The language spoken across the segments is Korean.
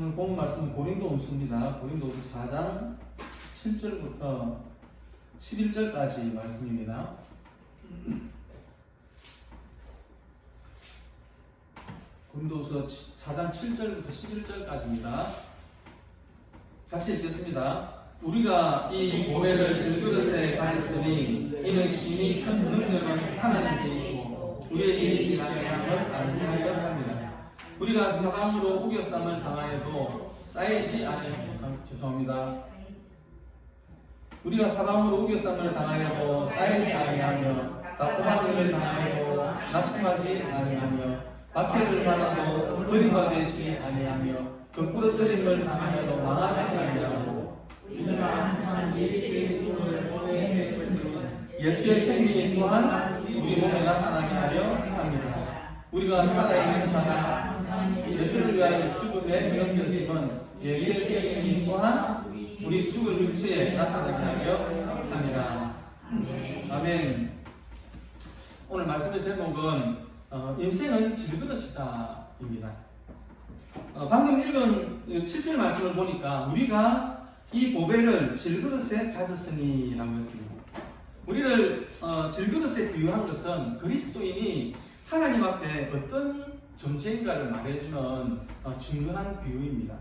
오늘 본 말씀은 고린도후서입니다. 고린도후서 4장 7절부터 11절까지 말씀입니다. 고린도후서 4장 7절부터 11절까지입니다. 같이 읽겠습니다. 우리가 이 보배를 질그릇에 가졌으니 이는 심히 큰 능력은 하나님께 있고 우리에게 있지 아니함은 아니하려 합니다. 우리가 사방으로 우겨쌈을 당하여도 쌓이지 죄송합니다. 우리가 사방으로 우겨쌈을 당하여도 쌓이지 아니하며 답답한 일을 당하여도 낙심하지 아니하며 박해를 받아도 버림과 되지 아니하며 거꾸로 들임을 당하여도 망하지 아니하고 예수의 생명이 또한 우리 몸에 나타나게 하려 합니다. 우리가 살아있는 자가 예수를 위하여 죽음에 넘겨짐은 예수의 생명이 또한 우리 죽을 육체에 나타나게 하려 합니다. 아멘. 오늘 말씀의 제목은 인생은 질그릇이다입니다. 방금 읽은 7절 말씀을 보니까 우리가 이 보배를 질그릇에 가졌으니 라고 했습니다. 우리를 질그릇에 비유한 것은 그리스도인이 하나님 앞에 어떤 존재인가를 말해주는 중요한 비유입니다.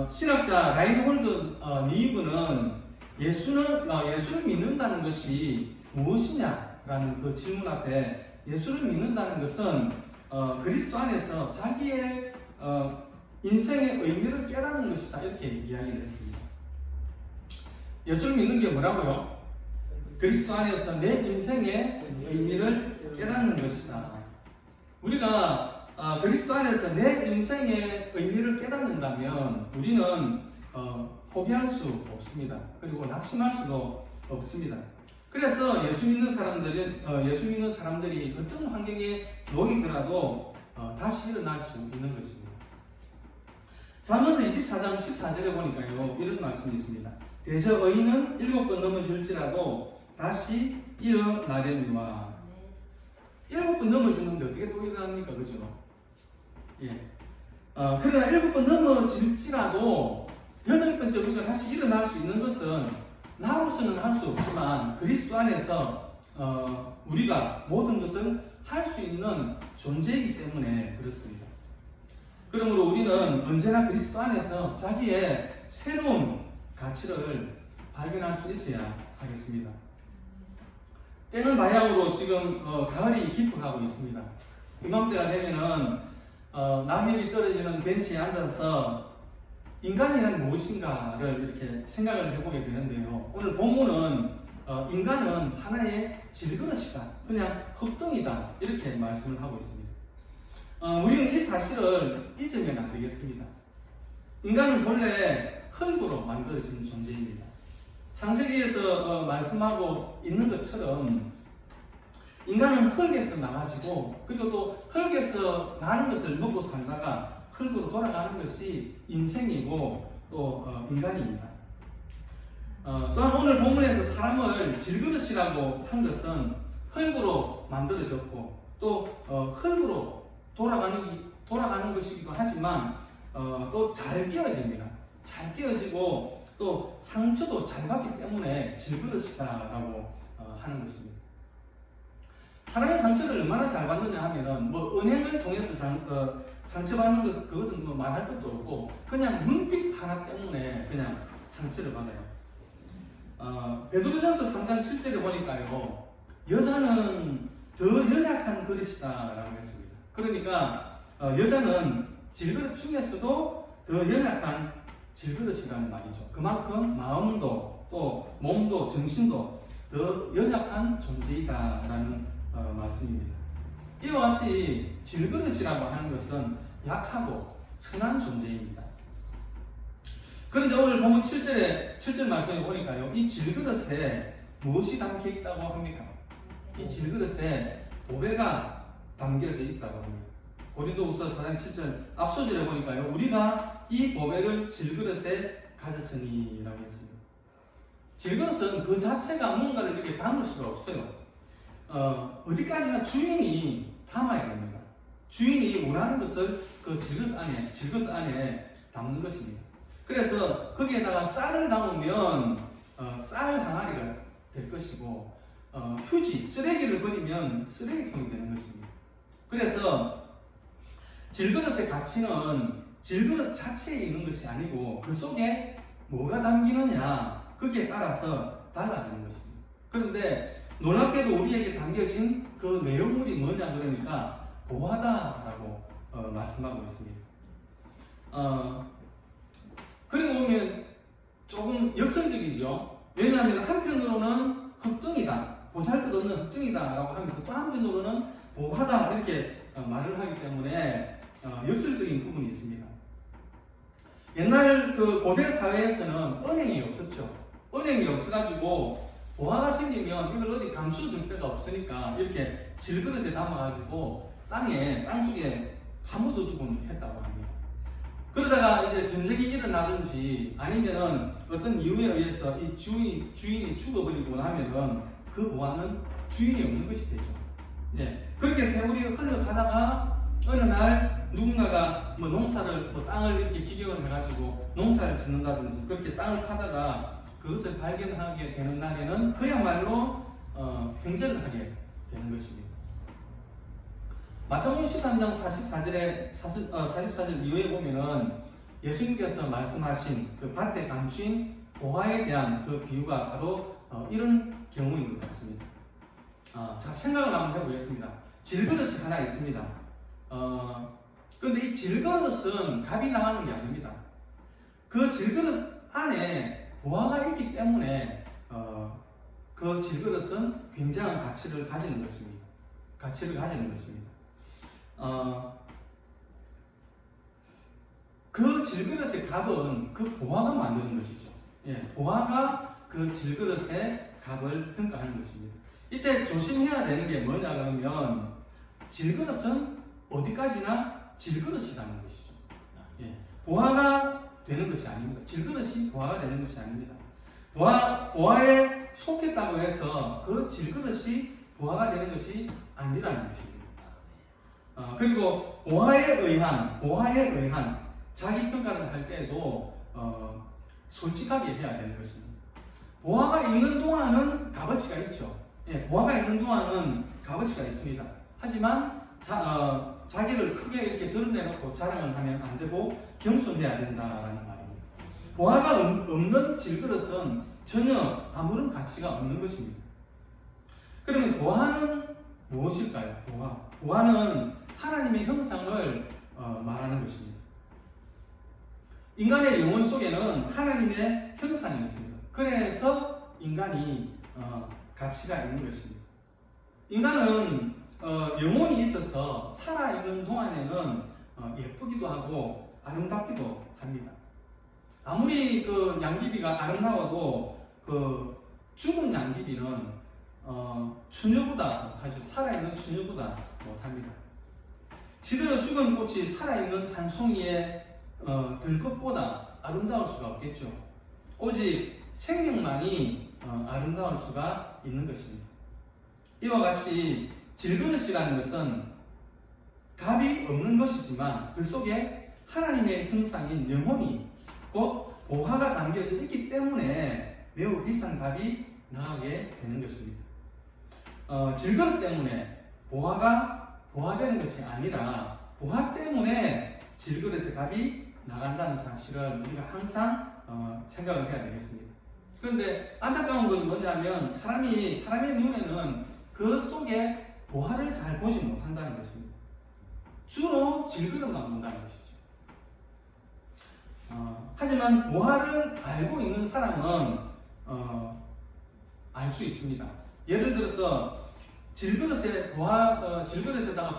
신학자 라인홀드 니이브는 예수를 믿는다는 것이 무엇이냐라는 그 질문 앞에 예수를 믿는다는 것은 그리스도 안에서 자기의 인생의 의미를 깨닫는 것이다 이렇게 이야기를 했습니다. 예수를 믿는 게 뭐라고요? 그리스도 안에서 내 인생의 의미를 깨닫는 것이다. 우리가 그리스도 안에서 내 인생의 의미를 깨닫는다면 우리는 포기할 수 없습니다. 그리고 낙심할 수도 없습니다. 그래서 예수 믿는 사람들이 어떤 환경에 놓이더라도 다시 일어날 수 있는 것입니다. 잠언서 24장 14절에 보니까요 이런 말씀이 있습니다. 대저 의인은 7번 넘어질지라도 다시 일어나려니와. 7번 넘어지는데 어떻게 또 일어납니까? 그죠? 예. 그러나 7번 넘어질지라도 8번째 우리가 다시 일어날 수 있는 것은 나로서는 할 수 없지만 그리스도 안에서 우리가 모든 것을 할 수 있는 존재이기 때문에 그렇습니다. 그러므로 우리는 언제나 그리스도 안에서 자기의 새로운 가치를 발견할 수 있어야 하겠습니다. 때는 바야흐로 지금 가을이 깊어가고 있습니다. 이맘때가 되면은 낙엽이 떨어지는 벤치에 앉아서 인간이란 무엇인가를 이렇게 생각을 해보게 되는데요. 오늘 본문은 인간은 하나의 질그릇이다, 그냥 흙덩이다 이렇게 말씀을 하고 있습니다. 우리는 이 사실을 잊으면 안 되겠습니다. 인간은 본래 흙으로 만들어진 존재입니다. 창세기에서 말씀하고 있는 것처럼 인간은 흙에서 나가지고 그리고 또 흙에서 나는 것을 먹고 살다가 흙으로 돌아가는 것이 인생이고 또 인간입니다. 또한 오늘 본문에서 사람을 질그릇이라고 한 것은 흙으로 만들어졌고 또 흙으로 돌아가는 것이기도 하지만 또 잘 깨어집니다. 잘 깨어지고 또 상처도 잘 받기 때문에 질그릇이다라고 하는 것입니다. 사람의 상처를 얼마나 잘 받느냐 하면은 은행을 통해서 상처받는 것 그것은 말할 것도 없고 그냥 눈빛 하나 때문에 그냥 상처를 받아요. 베드로전서 3장 7절에 보니까요 여자는 더 연약한 그릇이다라고 했습니다. 그러니까 여자는 질그릇 중에서도 더 연약한 질그릇이라는 말이죠. 그만큼 마음도 또 몸도 정신도 더 연약한 존재이다라는 말씀입니다. 이와 같이 질그릇이라고 하는 것은 약하고 천한 존재입니다. 그런데 오늘 보면 7절 말씀에 보니까요 이 질그릇에 무엇이 담겨 있다고 합니까? 이 질그릇에 보배가 담겨져 있다고 합니다. 고린도후서 4장 7절 앞소절에 보니까요 우리가 이 보배를 질그릇에 가졌으니 라고 했습니다. 질그릇은 그 자체가 뭔가를 이렇게 담을 수가 없어요. 어디까지나 주인이 담아야 됩니다. 주인이 원하는 것을 그 질것 안에 담는 것입니다. 그래서 거기에다가 쌀을 담으면 쌀 항아리가 될 것이고, 휴지, 쓰레기를 버리면 쓰레기통이 되는 것입니다. 그래서 질그릇의 가치는 질그릇 자체에 있는 것이 아니고 그 속에 뭐가 담기느냐, 거기에 따라서 달라지는 것입니다. 그런데 놀랍게도 우리에게 담겨진 그 내용물이 뭐냐 그러니까 보화다라고 말씀하고 있습니다. 그리고 보면 조금 역설적이죠. 왜냐하면 한편으로는 흙등이다, 보잘것없는 흙등이다라고 하면서 또 한편으로는 보화다 이렇게 말을 하기 때문에 역설적인 부분이 있습니다. 옛날 그 고대 사회에서는 은행이 없었죠. 은행이 없어가지고 보화가 생기면 이걸 어디 감춰둘 데가 없으니까 이렇게 질그릇에 담아가지고 땅속에 파묻어두곤 했다고 합니다. 그러다가 이제 전쟁이 일어나든지 아니면은 어떤 이유에 의해서 이 주인이 죽어버리고 나면은 그 보화는 주인이 없는 것이 되죠. 예. 그렇게 세월이 흘러가다가 어느 날 누군가가 땅을 이렇게 기경을 해가지고 농사를 짓는다든지 그렇게 땅을 파다가 그것을 발견하게 되는 날에는 그야말로 횡재를 하게 되는 것입니다. 마태복음 13장 44절 이후에 보면은 예수님께서 말씀하신 그 밭에 감춘 보화에 대한 그 비유가 바로 이런 경우인 것 같습니다. 자, 생각을 한번 해보겠습니다. 질그릇이 하나 있습니다. 그런데 이 질그릇은 값이 나가는 게 아닙니다. 그 질그릇 안에 보화가 있기 때문에 그 질그릇은 굉장한 가치를 가지는 것입니다. 그 질그릇의 값은 그 보화가 만드는 것이죠. 예, 보화가 그 질그릇의 값을 평가하는 것입니다. 이때 조심해야 되는 게 뭐냐 그러면 질그릇은 어디까지나 질그릇이라는 것이죠. 예, 보화가 되는 것이 아닙니다. 질그릇이 보화가 되는 것이 아닙니다. 보화에 속했다고 해서 그 질그릇이 보화가 되는 것이 아니라는 것입니다. 그리고 보화에 의한 자기 평가를 할 때에도 솔직하게 해야 되는 것입니다. 보화가 있는 동안은 값어치가 있죠. 예, 보화가 있는 동안은 값어치가 있습니다. 하지만 자기를 크게 이렇게 드러내놓고 자랑을 하면 안 되고 겸손해야 된다라는 말입니다. 보화가 없는 질그릇은 전혀 아무런 가치가 없는 것입니다. 그러면 보화는 무엇일까요? 보화는 하나님의 형상을 말하는 것입니다. 인간의 영혼 속에는 하나님의 형상이 있습니다. 그래서 인간이 가치가 있는 것입니다. 인간은 영혼이 있어서 살아있는 동안에는 예쁘기도 하고 아름답기도 합니다. 아무리 그 양귀비가 아름다워도 그 죽은 양귀비는 추녀보다 못하죠. 살아있는 추녀보다 못합니다. 시들어 죽은 꽃이 살아있는 한 송이의 들것보다 아름다울 수가 없겠죠. 오직 생명만이 아름다울 수가 있는 것입니다. 이와 같이 질그릇이라는 것은 값이 없는 것이지만 그 속에 하나님의 형상인 영혼이 곧 보화가 담겨져 있기 때문에 매우 비싼 값이 나가게 되는 것입니다. 질그릇 때문에 보화되는 것이 아니라 보화 때문에 질그릇의 값이 나간다는 사실을 우리가 항상 생각을 해야 되겠습니다. 그런데 안타까운 건 뭐냐면 사람의 눈에는 그 속에 보화를 잘 보지 못한다는 것입니다. 주로 질그릇만 본다는 것이죠. 하지만 보화를 알고 있는 사람은 알 수 있습니다. 예를 들어서 질그릇에다가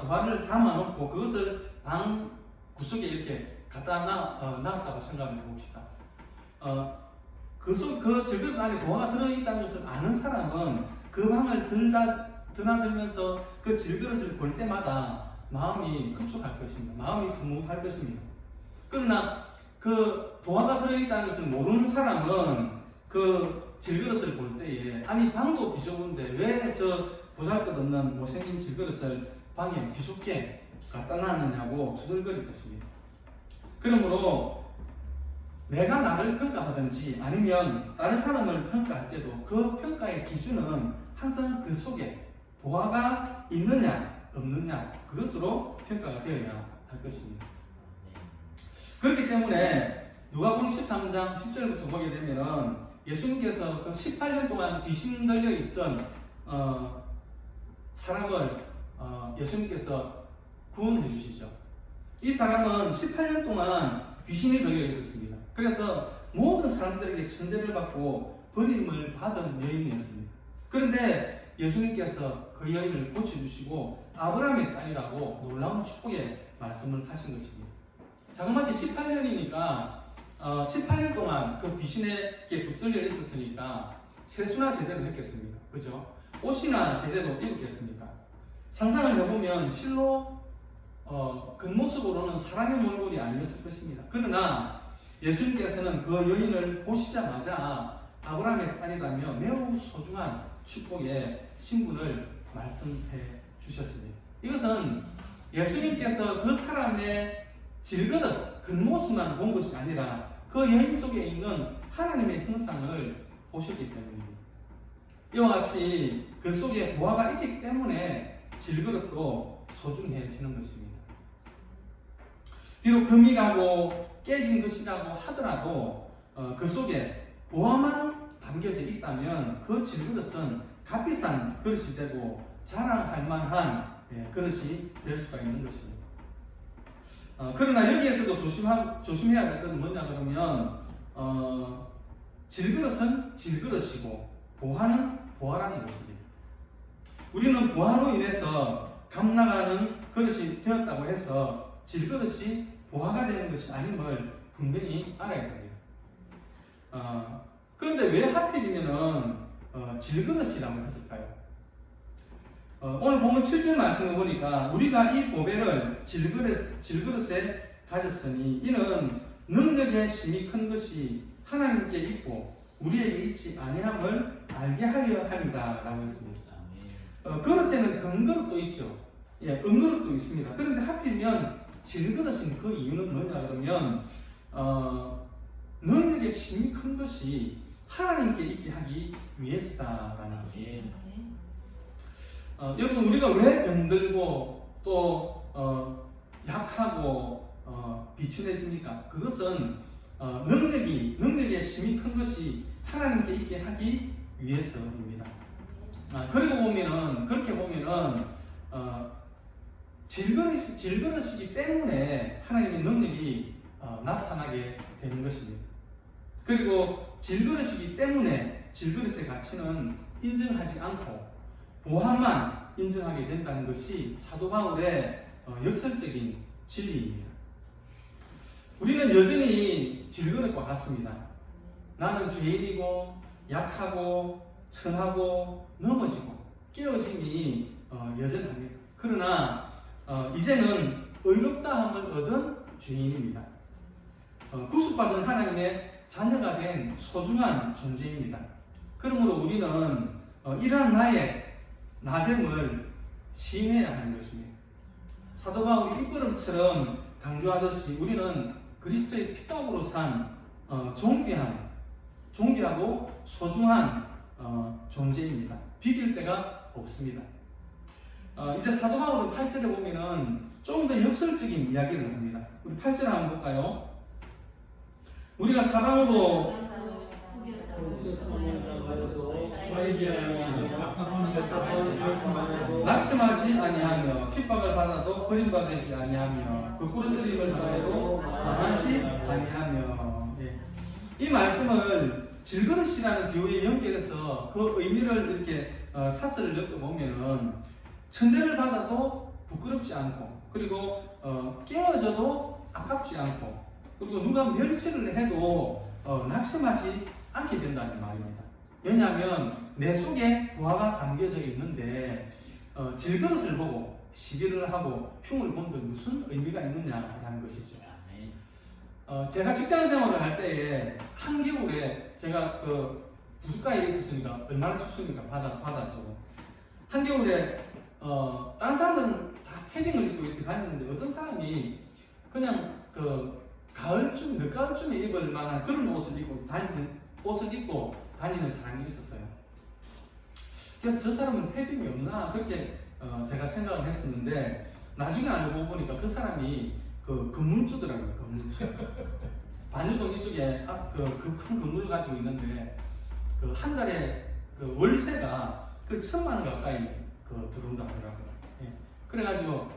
보화를 담아놓고 그것을 방 구석에 이렇게 갖다 놨다고 생각을 해봅시다. 그 질그릇 안에 보화가 들어있다는 것을 아는 사람은 그 방을 드나들면서 그 질그릇을 볼 때마다 마음이 흡족할 것입니다. 마음이 흐뭇할 것입니다. 그러나 그 보화가 들어있다는 것을 모르는 사람은 그 질그릇을 볼 때에 아니 방도 비좁은데 왜 저 보잘것없는 못생긴 질그릇을 방에 비좁게 갖다 놨느냐고 투덜거릴 것입니다. 그러므로 내가 나를 평가하든지 아니면 다른 사람을 평가할 때도 그 평가의 기준은 항상 그 속에 보화가 있느냐 없느냐 그것으로 평가가 되어야 할 것입니다. 그렇기 때문에 누가복음 13장 10절부터 보게 되면은 예수님께서 그 18년 동안 귀신 들려 있던 사람을 예수님께서 구원해 주시죠. 이 사람은 18년 동안 귀신이 들려 있었습니다. 그래서 모든 사람들에게 천대를 받고 버림을 받은 여인이었습니다. 그런데 예수님께서 그 여인을 고쳐주시고 아브라함의 딸이라고 놀라운 축복의 말씀을 하신 것입니다. 자그마치 18년이니까 18년 동안 그 귀신에게 붙들려 있었으니까 세수나 제대로 했겠습니까? 그죠? 옷이나 제대로 입었겠습니까? 상상을 해보면 실로 겉모습으로는 사람의 몰골이 아니었을 것입니다. 그러나 예수님께서는 그 여인을 보시자마자 아브라함의 딸이라며 매우 소중한 축복의 신분을 말씀해 주셨습니다. 이것은 예수님께서 그 사람의 질그릇, 겉모습만 본 것이 아니라 그 여인 속에 있는 하나님의 형상을 보셨기 때문입니다. 이와 같이 그 속에 보화가 있기 때문에 질그릇도 소중해지는 것입니다. 비록 금이 가고 깨진 것이라고 하더라도 그 속에 보화만 담겨져 있다면 그 질그릇은 값비싼 그릇이 되고 자랑할 만한 그릇이 될 수가 있는 것입니다. 그러나 여기에서도 조심해야 될 것은 뭐냐 그러면 질그릇은 질그릇이고 보화는 보화라는 것입니다. 우리는 보화로 인해서 값나가는 그릇이 되었다고 해서 질그릇이 보화가 되는 것이 아님을 분명히 알아야 됩니다. 그런데 왜 하필이면은 질그릇이라고 했을까요? 오늘 보면 7절 말씀을 보니까 우리가 이 보배를 질그릇에 가졌으니 이는 능력의 심이 큰 것이 하나님께 있고 우리에게 있지 아니함을 알게 하려 합니다 라고 했습니다. 그릇에는 금그릇도 있죠. 은그릇도 있습니다. 그런데 하필이면 질그릇인 그 이유는 뭐냐 그러면 능력의 심이 큰 것이 하나님께 있게 하기 위해서다라는 것입니다. 여러분 우리가 왜 병들고 또 약하고 비천해집니까? 그것은 능력의 심이 큰 것이 하나님께 있게 하기 위해서입니다. 그렇게 보면은 질그릇이기 때문에 하나님의 능력이 나타나게 되는 것입니다. 그리고 질그릇이기 때문에 질그릇의 가치는 인정하지 않고 보화만 인정하게 된다는 것이 사도 바울의 역설적인 진리입니다. 우리는 여전히 질그릇과 같습니다. 나는 죄인이고 약하고 천하고 넘어지고 깨어짐이 여전합니다. 그러나 이제는 의롭다함을 얻은 죄인입니다. 구속받은 하나님의 자녀가 된 소중한 존재입니다. 그러므로 우리는 이러한 나의 나됨을 시인해야 하는 것입니다. 사도 바울이 입버릇처럼 강조하듯이 우리는 그리스도의 피값으로 산 존귀하고 소중한 존재입니다. 비길 데가 없습니다. 이제 사도 바울은 8절에 보면은 좀 더 역설적인 이야기를 합니다. 우리 8절 한번 볼까요? 우리가 사방으로 낙심하지 아니하며 핍박을 받아도 버림받지 아니하며 부끄러뜨림을 당해도 망하지 아니하며. 이 말씀을 질그릇이라는 비유에 연결해서 그 의미를 이렇게 사설을 엮어보면은 천대를 받아도 부끄럽지 않고 그리고 깨어져도 아깝지 않고 그리고 누가 멸치를 해도 낙심하지 않게 된다는 말입니다. 왜냐하면 내 속에 보화가 담겨져 있는데 질그릇을 보고 시기를 하고 흉을 본들 무슨 의미가 있느냐라는 것이죠. 제가 직장 생활을 할 때에 한겨울에 제가 그 부둣가에 있었으니까 얼마나 춥습니까? 바다죠. 한겨울에 다른 사람들은 다 패딩을 입고 이렇게 다녔는데 어떤 사람이 그냥 그 가을쯤, 늦가을쯤에 입을 만한 그런 옷을 입고 다니는 사람이 있었어요. 그래서 저 사람은 패딩이 없나 그렇게 제가 생각을 했었는데 나중에 알고 보니까 그 사람이 그 건물주더라고요. 건물주. 반유동 이쪽에 그 큰 건물을 가지고 있는데 그 한 달에 그 월세가 그 1,000만 원 가까이 그 들어온다고 하더라고요. 예. 그래가지고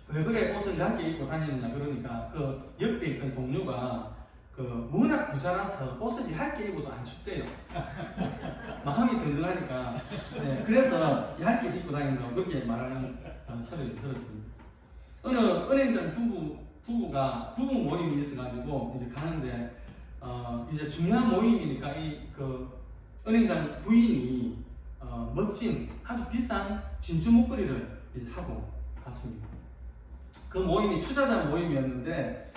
왜 그래 옷을 얇게 입고 다니느냐 그러니까 그 옆에 있던 동료가 그 워낙 부자라서 옷을 얇게 입어도 안 춥대요. 마음이 든든하니까. 네, 그래서 얇게 입고 다닌다고 그렇게 말하는 소리를 들었습니다. 어느 은행장 부부가 부부 모임이 있어가지고 이제 가는데 이제 중요한 모임이니까 이 그 은행장 부인이 멋진 아주 비싼 진주 목걸이를 이제 하고 갔습니다. 그 모임이 투자자 모임이었는데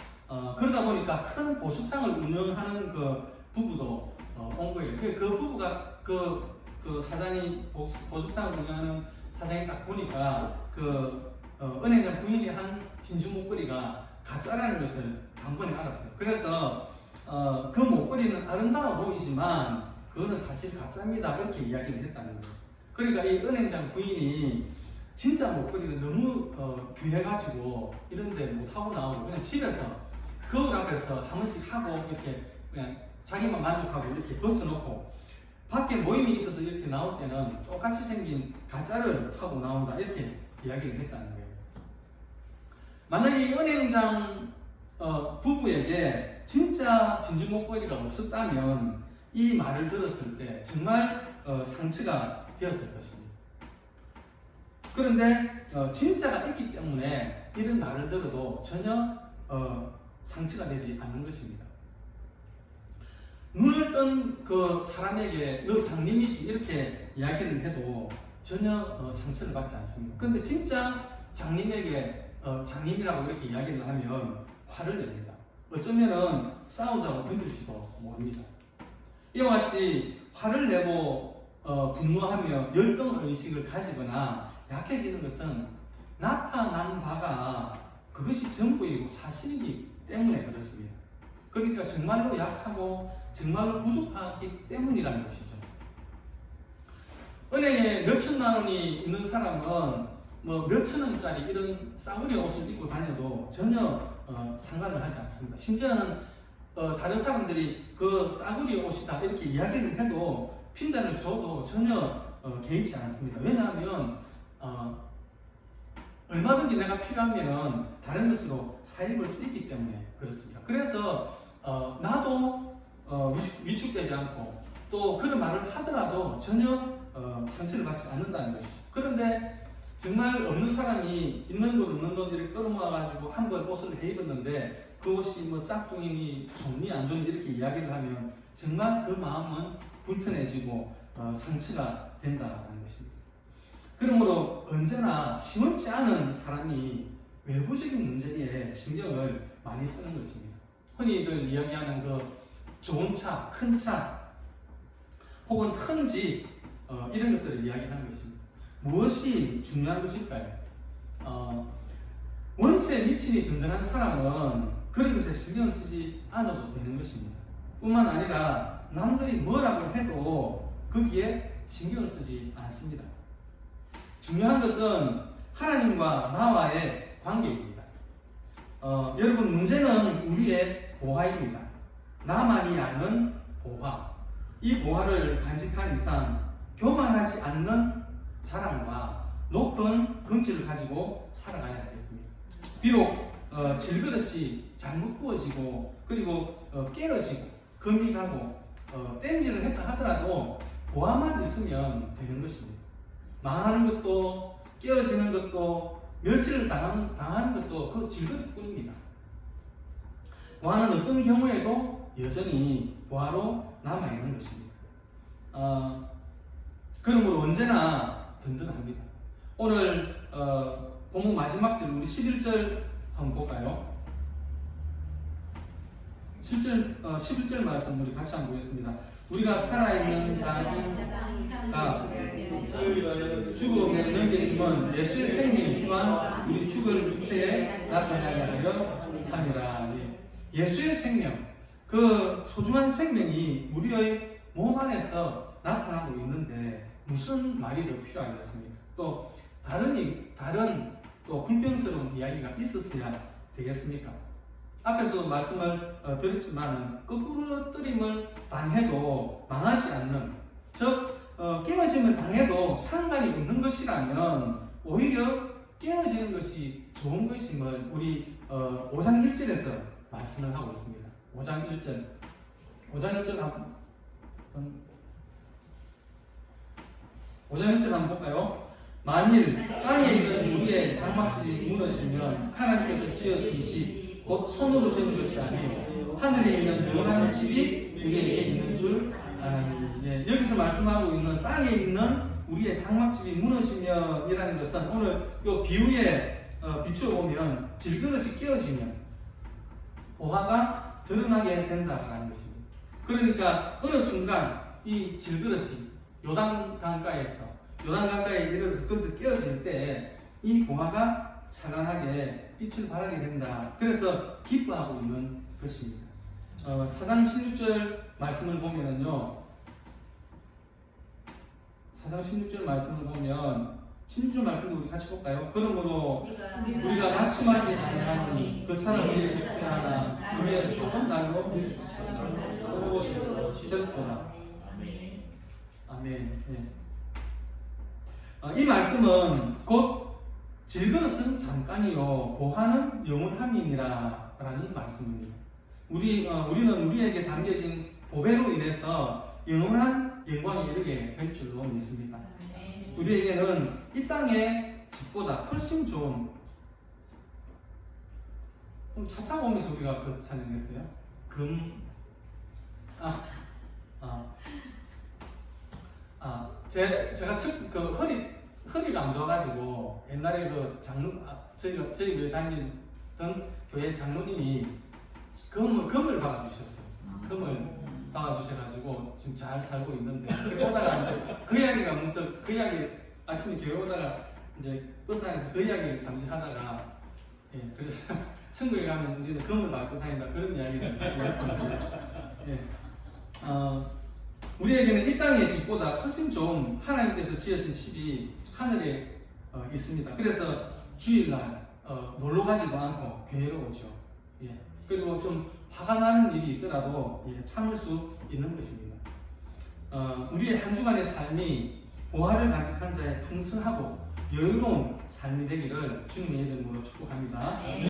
그러다 보니까 큰 보숙상을 운영하는 그 부부도 온 거예요. 그 부부가 그 사장이 보숙상을 운영하는 사장이 딱 보니까 그 은행장 부인이 한 진주 목걸이가 가짜라는 것을 단번에 알았어요. 그래서 그 목걸이는 아름다워 보이지만 그거는 사실 가짜입니다. 이렇게 이야기를 했다는 거예요. 그러니까 이 은행장 부인이 진짜 목걸이를 너무 귀해가지고 이런데 못하고 나오고 그냥 집에서 거울 앞에서 한 번씩 하고 이렇게 그냥 자기만 만족하고 이렇게 벗어놓고 밖에 모임이 있어서 이렇게 나올 때는 똑같이 생긴 가짜를 하고 나온다 이렇게 이야기를 했다는 거예요. 만약에 이 은행장 부부에게 진짜 진주 목걸이가 없었다면 이 말을 들었을 때 정말 상처가 되었을 것입니다. 그런데 진짜가 있기 때문에 이런 말을 들어도 전혀 상처가 되지 않는 것입니다. 눈을 뜬 그 사람에게 너 장님이지 이렇게 이야기를 해도 전혀 상처를 받지 않습니다. 그런데 진짜 장님에게 장님이라고 이렇게 이야기를 하면 화를 냅니다. 어쩌면은 싸우자고 덤빌지도 모릅니다. 이와 같이 화를 내고 분노하며 열등의식을 가지거나 약해지는 것은 나타난 바가 그것이 전부이고 사실이기 때문에 그렇습니다. 그러니까 정말로 약하고 정말로 부족하기 때문이라는 것이죠. 은행에 몇천만 원이 있는 사람은 뭐 몇천 원짜리 이런 싸구려 옷을 입고 다녀도 전혀 상관을 하지 않습니다. 심지어는 다른 사람들이 그 싸구려 옷이다 이렇게 이야기를 해도 핀잔을 줘도 전혀 개의치 않습니다. 왜냐하면 얼마든지 내가 필요하면 다른 것으로 사입을 수 있기 때문에 그렇습니다. 그래서 나도 위축되지 않고 또 그런 말을 하더라도 전혀 상처를 받지 않는다는 것이죠. 그런데 정말 없는 사람이 있는 돈 없는 돈을 끌어모아가지고 한 벌 옷을 해 입었는데 그 옷이 뭐 짝퉁이니 좋니 안 좋니 이렇게 이야기를 하면 정말 그 마음은 불편해지고 상처가 된다는 것입니다. 그러므로 언제나 심없지 않은 사람이 외부적인 문제에 신경을 많이 쓰는 것입니다. 흔히들 이야기하는 그 좋은 차, 큰 차, 혹은 큰 집 이런 것들을 이야기하는 것입니다. 무엇이 중요한 것일까요? 원체 미친이 든든한 사람은 그런 것에 신경을 쓰지 않아도 되는 것입니다. 뿐만 아니라 남들이 뭐라고 해도 거기에 신경을 쓰지 않습니다. 중요한 것은 하나님과 나와의 관계입니다. 여러분 문제는 우리의 보화입니다. 나만이 아는 보화. 이 보화를 간직한 이상 교만하지 않는 자랑과 높은 긍지를 가지고 살아가야 하겠습니다. 비록 질그릇이 잘못 구워지고 그리고 깨어지고 금이 가고 땜질을 했다 하더라도 보화만 있으면 되는 것입니다. 망하는 것도 깨어지는 것도 멸시를 당하는 것도 그 질그릇뿐입니다. 보화는 어떤 경우에도 여전히 보화로 남아있는 것입니다. 그러므로 언제나 든든합니다. 오늘 본문 마지막 절 우리 11절 한번 볼까요? 11절 말씀 우리 같이 한번 보겠습니다. 우리가 살아있는 자가 죽음에 넘겨짐은 예수의 생명 또한 우리 죽을 육체에 나타나게 하려 함이라. 예수의 생명, 그 소중한 생명이 우리의 몸 안에서 나타나고 있는데 무슨 말이 더 필요하겠습니까? 또 다른 또 불평스러운 이야기가 있었어야 되겠습니까? 앞에서 말씀을 드렸지만 거꾸로 뜨림을 당해도 망하지 않는, 즉 깨어짐을 당해도 상관이 없는 것이라면 오히려 깨어지는 것이 좋은 것임을 우리 5장 1절에서 말씀을 하고 있습니다. 5장 1절 한번 볼까요? 만일 땅에 있는 우리의 장막집이 무너지면 하나님께서 지으신 집 곧 손으로 지은 것이 아니요 하늘에 있는 영원한 집이 우리에게 있는 줄 아나니. 여기서 말씀하고 있는 땅에 있는 우리의 장막집이 무너지면이라는 것은 오늘 이 비유에 비추어 보면 질그릇이 깨어지면 보화가 드러나게 된다라는 것입니다. 그러니까 어느 순간 이 질그릇이 요단 강가에 이르러서 거기서 깨어질 때 이 보화가 찬란하게 빛을 발하게 된다. 그래서 기뻐하고 있는 것입니다. 4장 16절 말씀을 보면은요. 4장 16절 말씀을 보면 16절 말씀도 우리 같이 볼까요? 그러므로 우리가 낙심하지 아니하노니 그 사람 우리를 택하나 그의 속은 날로 새롭구나. 아멘. 이 말씀은 곧 질그릇은 잠깐이요 보화는 영원함이니라 라는 말씀입니다. 우리는 우리에게 담겨진 보배로 인해서 영원한 영광에 이르게 될 줄로 믿습니다. 우리에게는 이 땅의 집보다 훨씬 좋은, 차 타고 오면서 우리가 그 찬양했어요. 제가 허리가 안 좋아가지고 옛날에 저희 교회 다니던 교회 장로님이 금을 박아주셨어요. 금을 박아주셔가지고 지금 잘 살고 있는데, 보다가 이제 그 이야기가 문득 아침에 교회 오다가 이제 버스 안에서 그 이야기를 잠시 하다가 그래서 천국에 가면 우리는 금을 받고 다닌다 그런 이야기를 했습니다. 우리에게는 이 땅의 집보다 훨씬 좋은 하나님께서 지으신 집이 하늘에 있습니다. 그래서 주일날 놀러 가지도 않고 교회로 오죠. 그리고 좀 화가 나는 일이 있더라도 참을 수 있는 것입니다. 우리의 한 주간의 삶이 보화를 간직한 자의 풍성하고 여유로운 삶이 되기를 주님의 이름으로 축복합니다.